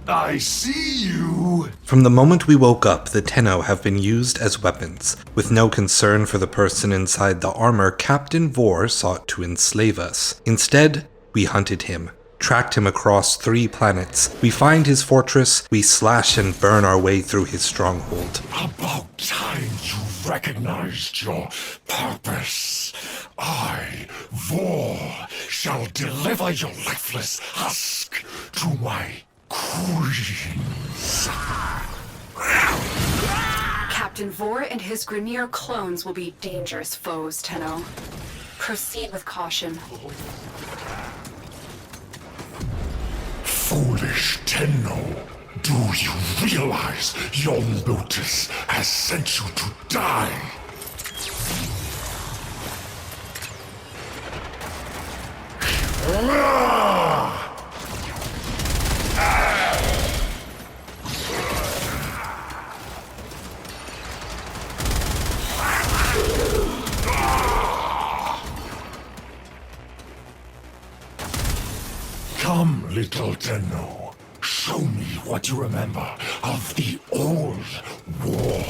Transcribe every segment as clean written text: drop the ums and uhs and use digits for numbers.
I see you! From the moment we woke up, the Tenno have been used as weapons. With no concern for the person inside the armor, Captain Vor sought to enslave us. Instead, we hunted him, tracked him across 3 planets. We find his fortress, we slash and burn our way through his stronghold. About time you recognized your purpose. I, Vor, shall deliver your lifeless husk to my queens. Captain Vor and his Grineer clones will be dangerous foes, Tenno. Proceed with caution. Foolish Tenno, do you realize your Lotus has sent you to die? Come, little Tenno. Show me what you remember of the old war.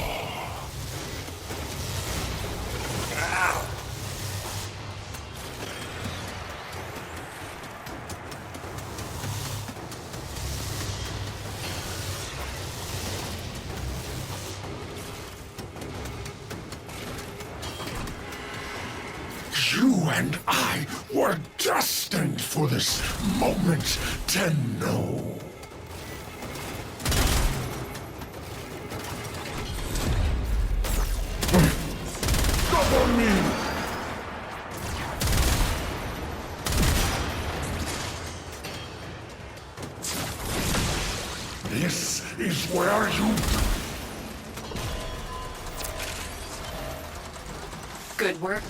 You and I were destined for this moment, Tenno. Stop on me! This is where you... Good work.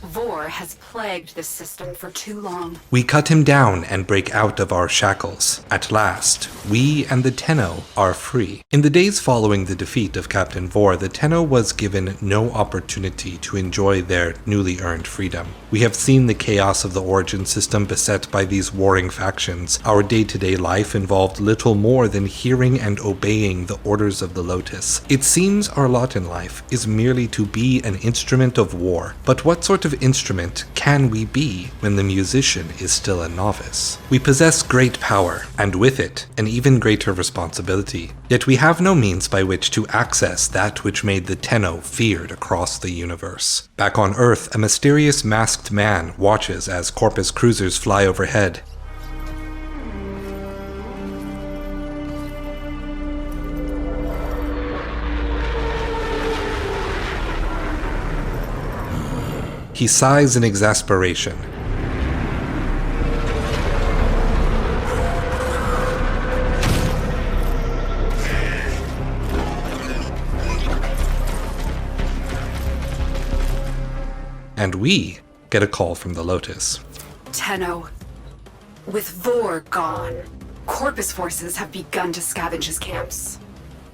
Vor has plagued this system for too long. We cut him down and break out of our shackles. At last, we and the Tenno are free. In the days following the defeat of Captain Vor, the Tenno was given no opportunity to enjoy their newly earned freedom. We have seen the chaos of the Origin system beset by these warring factions. Our day-to-day life involved little more than hearing and obeying the orders of the Lotus. It seems our lot in life is merely to be an instrument of war. But what sort of instrument can we be when the musician is still a novice? We possess great power, and with it, an even greater responsibility. Yet we have no means by which to access that which made the Tenno feared across the universe. Back on Earth, a mysterious masked man watches as Corpus cruisers fly overhead. He sighs in exasperation. And we get a call from the Lotus. Tenno, with Vor gone, Corpus forces have begun to scavenge his camps.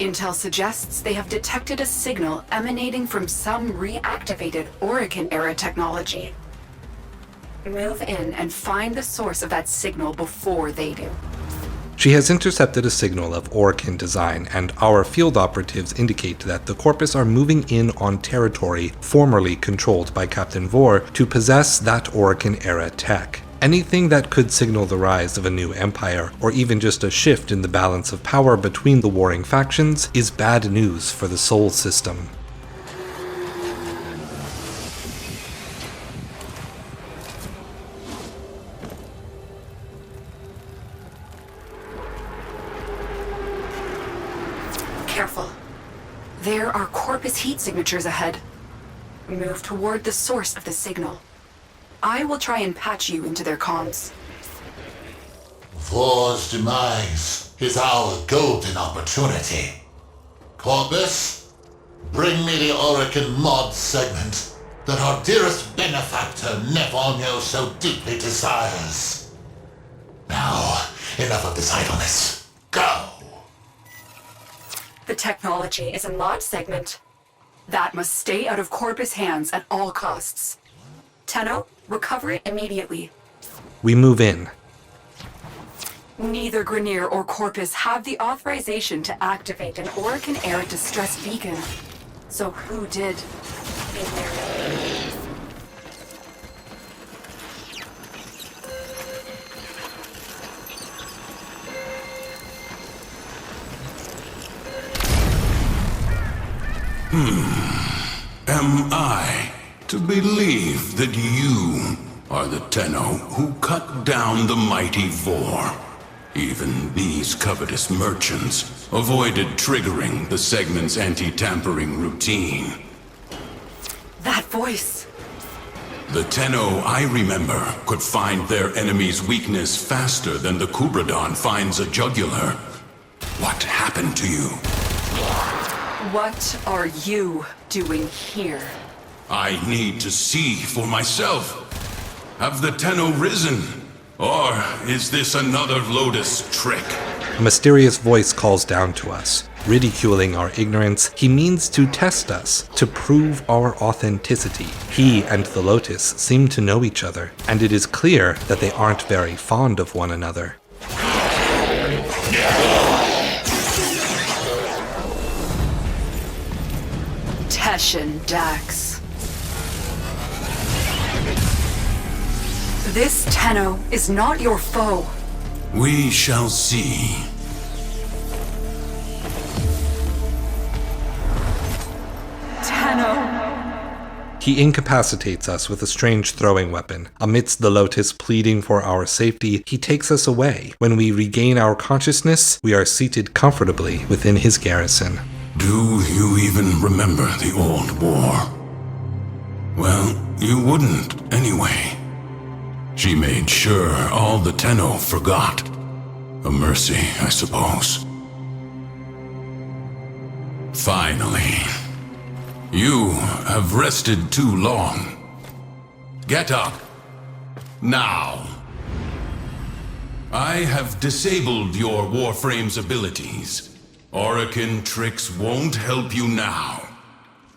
Intel suggests they have detected a signal emanating from some reactivated Oricon-era technology. Move in and find the source of that signal before they do. She has intercepted a signal of Oricon design, and our field operatives indicate that the Corpus are moving in on territory formerly controlled by Captain Vor to possess that Oricon-era tech. Anything that could signal the rise of a new empire, or even just a shift in the balance of power between the warring factions, is bad news for the Sol system. Careful. There are Corpus heat signatures ahead. Move toward the source of the signal. I will try and patch you into their comms. Vor's demise is our golden opportunity. Corpus, bring me the Oricon mod segment that our dearest benefactor Nefonyo so deeply desires. Now, enough of this idleness. Go! The technology is a mod segment. That must stay out of Corpus' hands at all costs. Tenno, recover it immediately. We move in. Neither Grineer or Corpus have the authorization to activate an Orokin Air distress beacon. So who did? Am I to believe that you are the Tenno who cut down the mighty Vor? Even these covetous merchants avoided triggering the segment's anti-tampering routine. That voice! The Tenno I remember could find their enemy's weakness faster than the Kubradon finds a jugular. What happened to you? What are you doing here? I need to see for myself. Have the Tenno risen? Or is this another Lotus trick? A mysterious voice calls down to us. Ridiculing our ignorance, he means to test us, to prove our authenticity. He and the Lotus seem to know each other, and it is clear that they aren't very fond of one another. Teshin Dax. This Tenno is not your foe. We shall see. Tenno. He incapacitates us with a strange throwing weapon. Amidst the Lotus pleading for our safety, he takes us away. When we regain our consciousness, we are seated comfortably within his garrison. Do you even remember the old war? Well, you wouldn't anyway. She made sure all the Tenno forgot. A mercy, I suppose. Finally. You have rested too long. Get up. Now. I have disabled your Warframe's abilities. Orokin tricks won't help you now.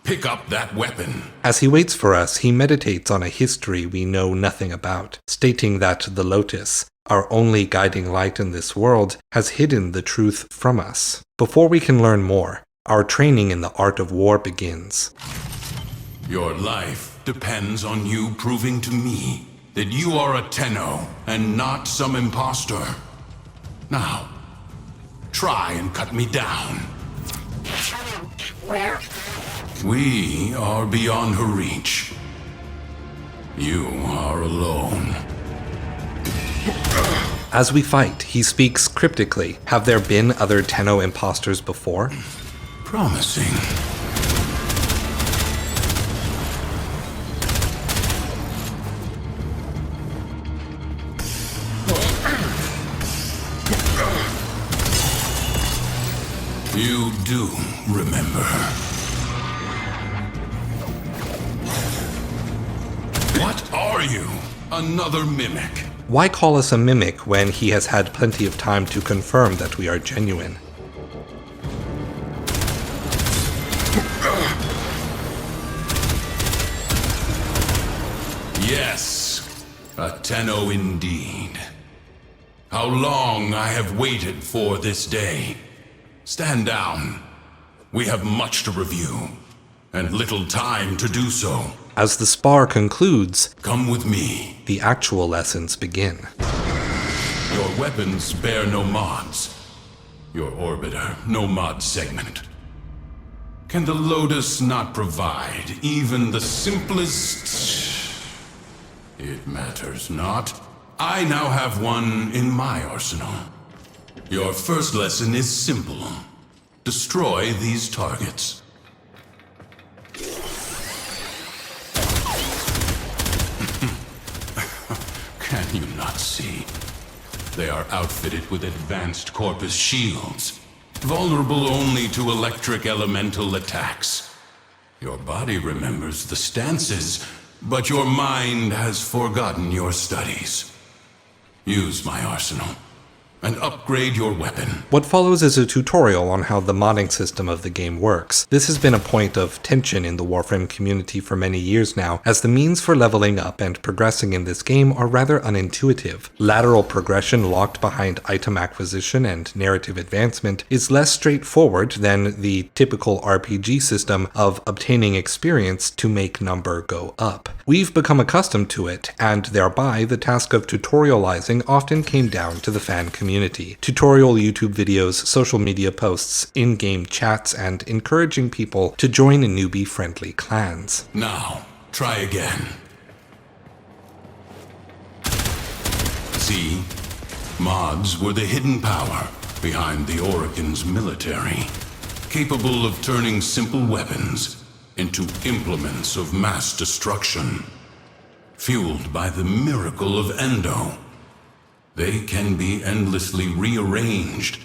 Pick up that weapon. As he waits for us, he meditates on a history we know nothing about, stating that the Lotus, our only guiding light in this world, has hidden the truth from us. Before we can learn more, our training in the art of war begins. Your life depends on you proving to me that you are a Tenno and not some imposter. Now, try and cut me down. Where? We are beyond her reach. You are alone. As we fight, he speaks cryptically. Have there been other Tenno imposters before? Promising. You do remember. What are you? Another mimic? Why call us a mimic when he has had plenty of time to confirm that we are genuine? Yes, a Tenno indeed. How long I have waited for this day. Stand down. We have much to review, and little time to do so. As the spar concludes, Come with me. the actual lessons begin. Your weapons bear no mods. Your orbiter, no mod segment. Can the Lotus not provide even the simplest? It matters not. I now have one in my arsenal. Your first lesson is simple. Destroy these targets. Can you not see? They are outfitted with advanced Corpus shields, vulnerable only to electric elemental attacks. Your body remembers the stances, but your mind has forgotten your studies. Use my arsenal. and upgrade your weapon. What follows is a tutorial on how the modding system of the game works. This has been a point of tension in the Warframe community for many years now, as the means for leveling up and progressing in this game are rather unintuitive. Lateral progression locked behind item acquisition and narrative advancement is less straightforward than the typical RPG system of obtaining experience to make number go up. We've become accustomed to it, and thereby the task of tutorializing often came down to the fan community. Tutorial YouTube videos, social media posts, in-game chats, and encouraging people to join newbie-friendly clans. Now, try again. See? Mods were the hidden power behind the Orokin's military, capable of turning simple weapons into implements of mass destruction. Fueled by the miracle of Endo, they can be endlessly rearranged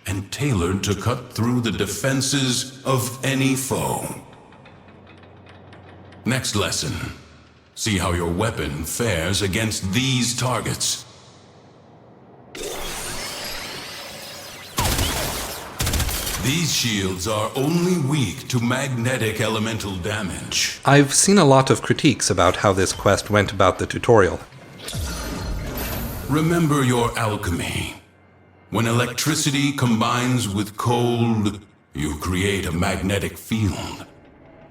and tailored to cut through the defenses of any foe. Next lesson. See how your weapon fares against these targets. These shields are only weak to magnetic elemental damage. I've seen a lot of critiques about how this quest went about the tutorial. Remember your alchemy. When electricity combines with cold, you create a magnetic field.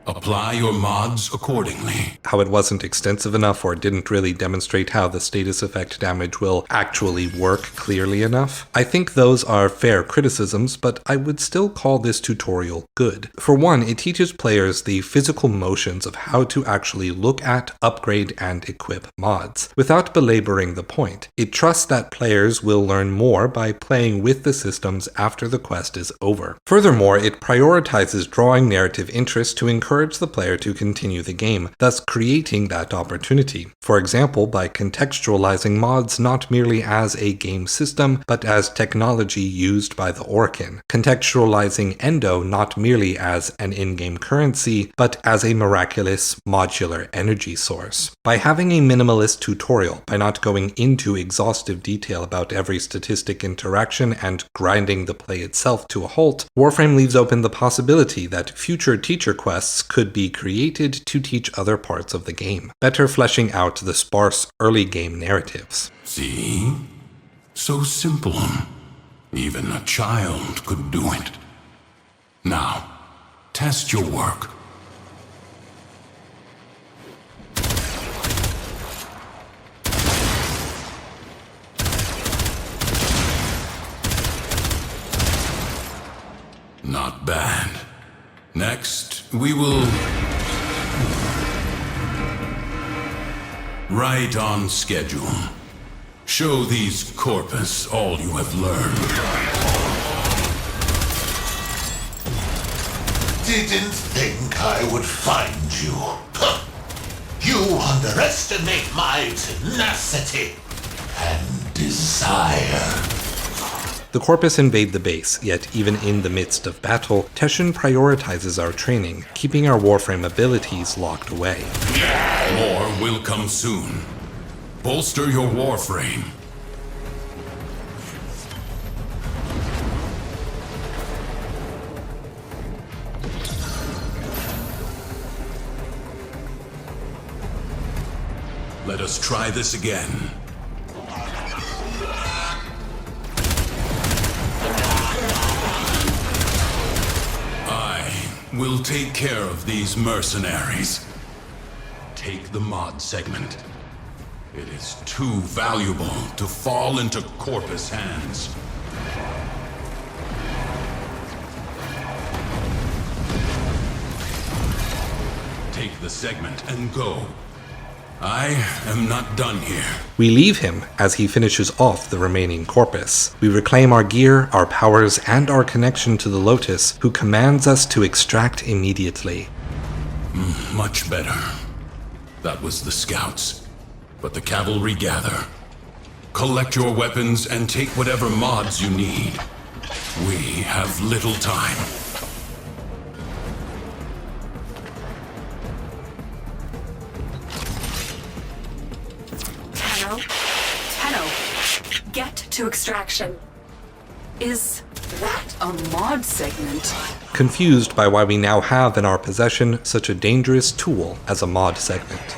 Apply your mods accordingly. How it wasn't extensive enough or didn't really demonstrate how the status effect damage will actually work clearly enough. I think those are fair criticisms, but I would still call this tutorial good. For one, it teaches players the physical motions of how to actually look at, upgrade, and equip mods. Without belaboring the point, it trusts that players will learn more by playing with the systems after the quest is over. Furthermore, it prioritizes drawing narrative interest to encourage the player to continue the game, thus creating that opportunity. For example, by contextualizing mods not merely as a game system, but as technology used by the Orokin. Contextualizing Endo not merely as an in-game currency, but as a miraculous modular energy source. By having a minimalist tutorial, by not going into exhaustive detail about every statistic interaction and grinding the play itself to a halt, Warframe leaves open the possibility that future teacher quests could be created to teach other parts of the game, better fleshing out the sparse early game narratives. See? So simple. Even a child could do it. Now, test your work. Not bad. Next, we will... right on schedule. Show these Corpus all you have learned. Didn't think I would find you. Huh. You underestimate my tenacity and desire. The Corpus invade the base, yet even in the midst of battle, Teshin prioritizes our training, keeping our Warframe abilities locked away. More will come soon. Bolster your Warframe. Let us try this again. We'll take care of these mercenaries. Take the mod segment. It is too valuable to fall into Corpus hands. Take the segment and go. I am not done here. We leave him as he finishes off the remaining Corpus. We reclaim our gear, our powers, and our connection to the Lotus, who commands us to extract immediately. Much better. That was the scouts. But the cavalry gather. Collect your weapons and take whatever mods you need. We have little time. Tenno, get to extraction. Is that a mod segment? Confused by why we now have in our possession such a dangerous tool as a mod segment.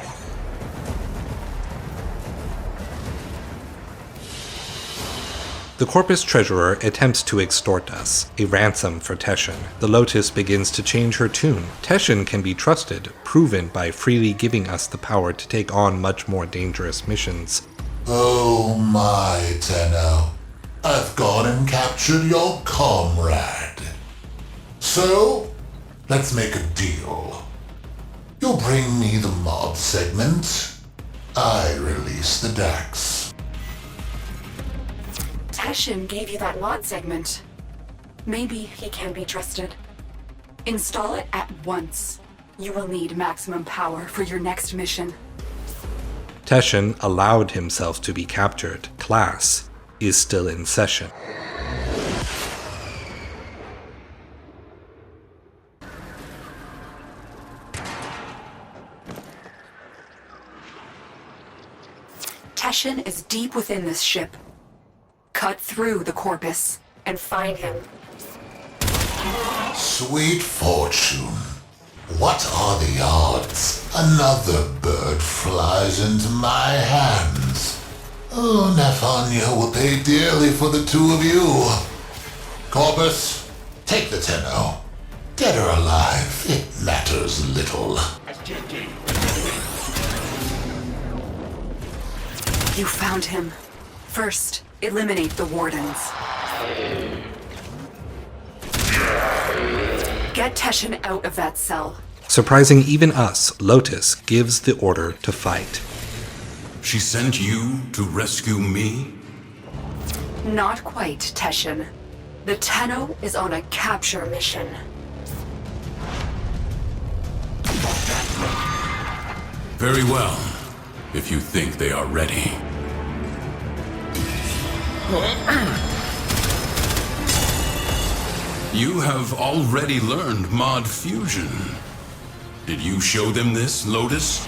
The Corpus treasurer attempts to extort us, a ransom for Teshin. The Lotus begins to change her tune. Teshin can be trusted, proven by freely giving us the power to take on much more dangerous missions. Oh my, Tenno. I've gone and captured your comrade. So, let's make a deal. You bring me the mod segment, I release the Dax. Teshin gave you that mod segment. Maybe he can be trusted. Install it at once. You will need maximum power for your next mission. Teshin allowed himself to be captured. Class is still in session. Teshin is deep within this ship. Cut through the Corpus and find him. Sweet fortune. What are the odds another bird flies into my hands? Oh, Nephania will pay dearly for the two of you. Corpus, take the Tenno. Dead or alive, it matters little. You found him. First, eliminate the wardens. Get Teshin out of that cell. Surprising even us, Lotus gives the order to fight. She sent you to rescue me? Not quite, Teshin. The Tenno is on a capture mission. Very well, if you think they are ready. You have already learned mod fusion. Did you show them this, Lotus?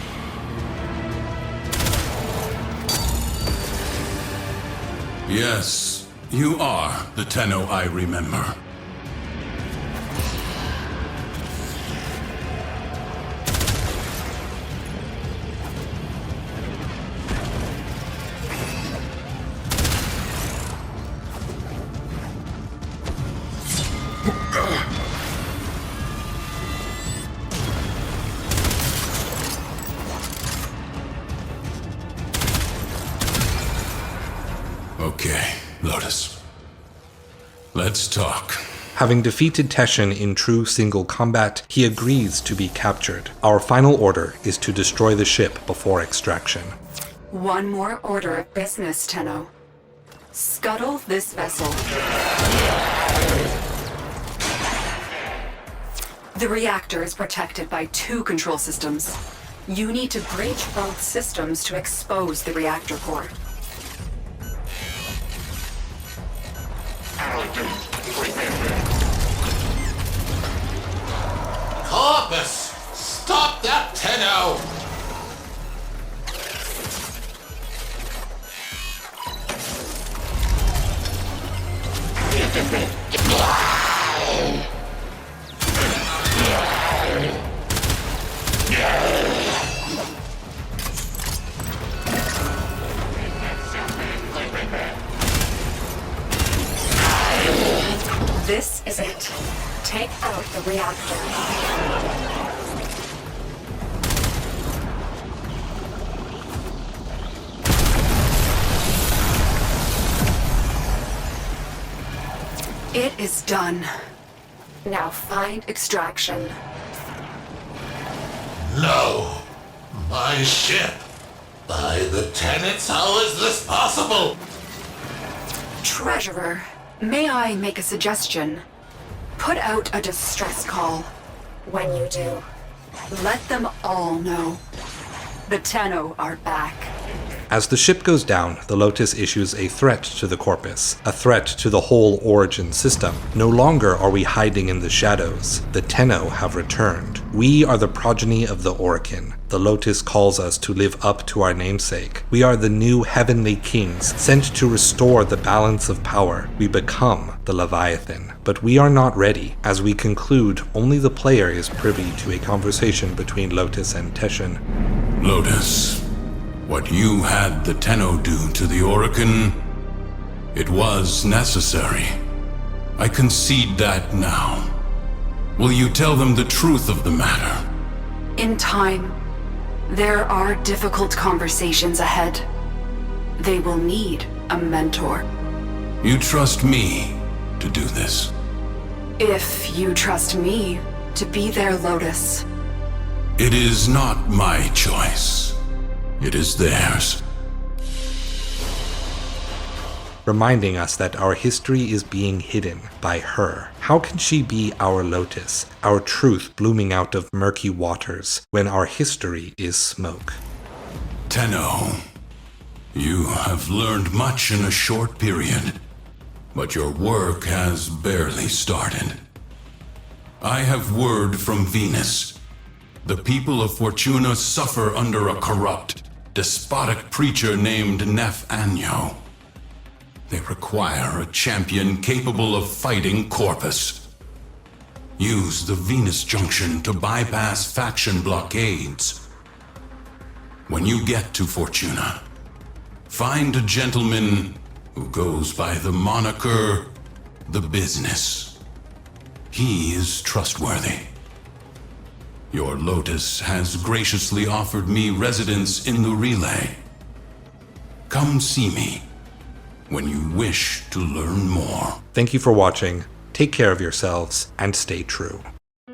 Yes, you are the Tenno I remember. Okay, Lotus. Let's talk. Having defeated Teshin in true single combat, he agrees to be captured. Our final order is to destroy the ship before extraction. One more order of business, Tenno. Scuttle this vessel. The reactor is protected by 2 control systems. You need to breach both systems to expose the reactor core. Corpus, stop that Tenno! This is it. Take out the reactor. It is done. Now find extraction. No! My ship! By the tenets, how is this possible? Treasurer, may I make a suggestion? Put out a distress call. When you do, let them all know. The Tenno are back. As the ship goes down, the Lotus issues a threat to the Corpus, a threat to the whole Origin system. No longer are we hiding in the shadows. The Tenno have returned. We are the progeny of the Orokin. The Lotus calls us to live up to our namesake. We are the new heavenly kings, sent to restore the balance of power. We become the Leviathan. But we are not ready. As we conclude, only the player is privy to a conversation between Lotus and Teshin. Lotus, what you had the Tenno do to the Orokin, it was necessary. I concede that now. Will you tell them the truth of the matter? In time, there are difficult conversations ahead. They will need a mentor. You trust me to do this? If you trust me to be their Lotus. It is not my choice. It is theirs. Reminding us that our history is being hidden by her. How can she be our Lotus, our truth blooming out of murky waters, when our history is smoke? Tenno, you have learned much in a short period, but your work has barely started. I have word from Venus. The people of Fortuna suffer under a corrupt, despotic preacher named Nef Anyo. They require a champion capable of fighting Corpus. Use the Venus Junction to bypass faction blockades. When you get to Fortuna, find a gentleman who goes by the moniker The Business. He is trustworthy. Your Lotus has graciously offered me residence in the relay. Come see me when you wish to learn more. Thank you for watching. Take care of yourselves and stay true.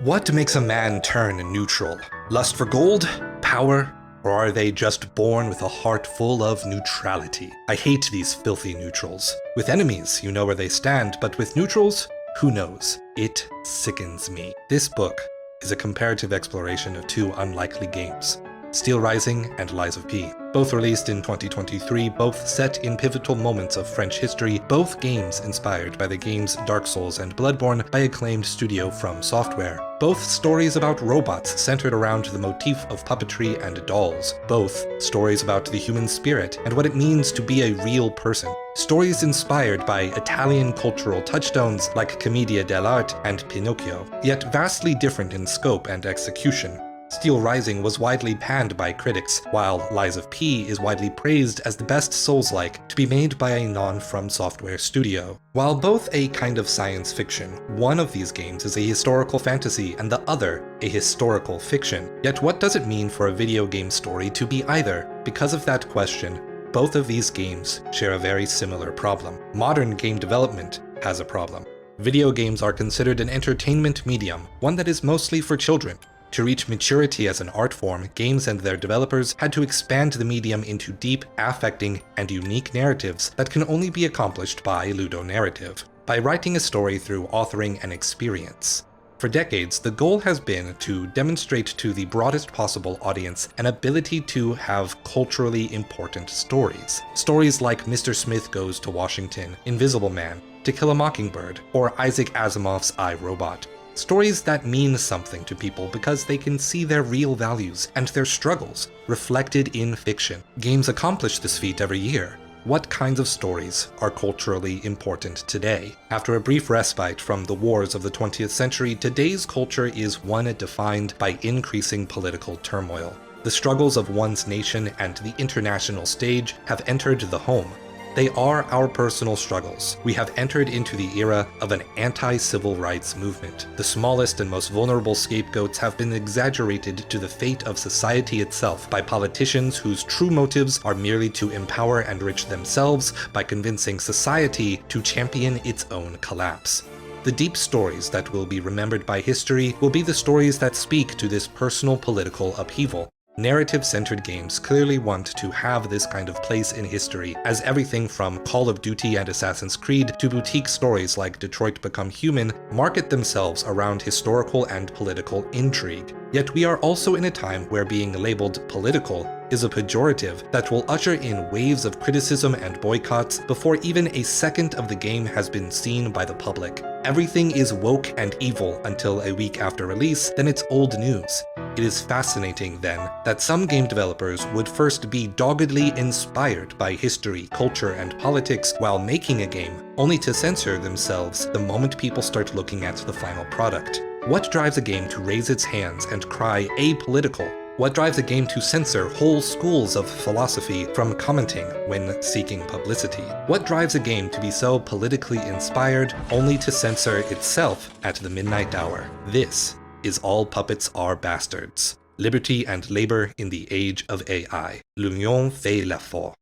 What makes a man turn neutral? Lust for gold? Power? Or are they just born with a heart full of neutrality? I hate these filthy neutrals. With enemies, you know where they stand, but with neutrals, who knows? It sickens me. This book is a comparative exploration of two unlikely games, Steel Rising and Lies of P. Both released in 2023, both set in pivotal moments of French history, both games inspired by the games Dark Souls and Bloodborne by acclaimed studio From Software. Both stories about robots centered around the motif of puppetry and dolls. Both stories about the human spirit and what it means to be a real person. Stories inspired by Italian cultural touchstones like Commedia dell'arte and Pinocchio, yet vastly different in scope and execution. Steel Rising was widely panned by critics, while Lies of P is widely praised as the best Souls-like to be made by a non-From Software studio. While both a kind of science fiction, one of these games is a historical fantasy and the other a historical fiction. Yet what does it mean for a video game story to be either? Because of that question, both of these games share a very similar problem. Modern game development has a problem. Video games are considered an entertainment medium, one that is mostly for children. To reach maturity as an art form, games and their developers had to expand the medium into deep, affecting, and unique narratives that can only be accomplished by ludonarrative, by writing a story through authoring an experience. For decades, the goal has been to demonstrate to the broadest possible audience an ability to have culturally important stories. Stories like Mr. Smith Goes to Washington, Invisible Man, To Kill a Mockingbird, or Isaac Asimov's I, Robot. Stories that mean something to people because they can see their real values and their struggles reflected in fiction. Games accomplish this feat every year. What kinds of stories are culturally important today? After a brief respite from the wars of the 20th century, today's culture is one defined by increasing political turmoil. The struggles of one's nation and the international stage have entered the home. They are our personal struggles. We have entered into the era of an anti-civil rights movement. The smallest and most vulnerable scapegoats have been exaggerated to the fate of society itself by politicians whose true motives are merely to empower and enrich themselves by convincing society to champion its own collapse. The deep stories that will be remembered by history will be the stories that speak to this personal political upheaval. Narrative-centered games clearly want to have this kind of place in history, as everything from Call of Duty and Assassin's Creed to boutique stories like Detroit Become Human market themselves around historical and political intrigue. Yet we are also in a time where being labeled political is a pejorative that will usher in waves of criticism and boycotts before even a second of the game has been seen by the public. Everything is woke and evil until a week after release, then it's old news. It is fascinating, then, that some game developers would first be doggedly inspired by history, culture, and politics while making a game, only to censor themselves the moment people start looking at the final product. What drives a game to raise its hands and cry apolitical? What drives a game to censor whole schools of philosophy from commenting when seeking publicity? What drives a game to be so politically inspired only to censor itself at the midnight hour? This is All Puppets Are Bastards. Liberty and Labor in the Age of AI. L'Union fait la force.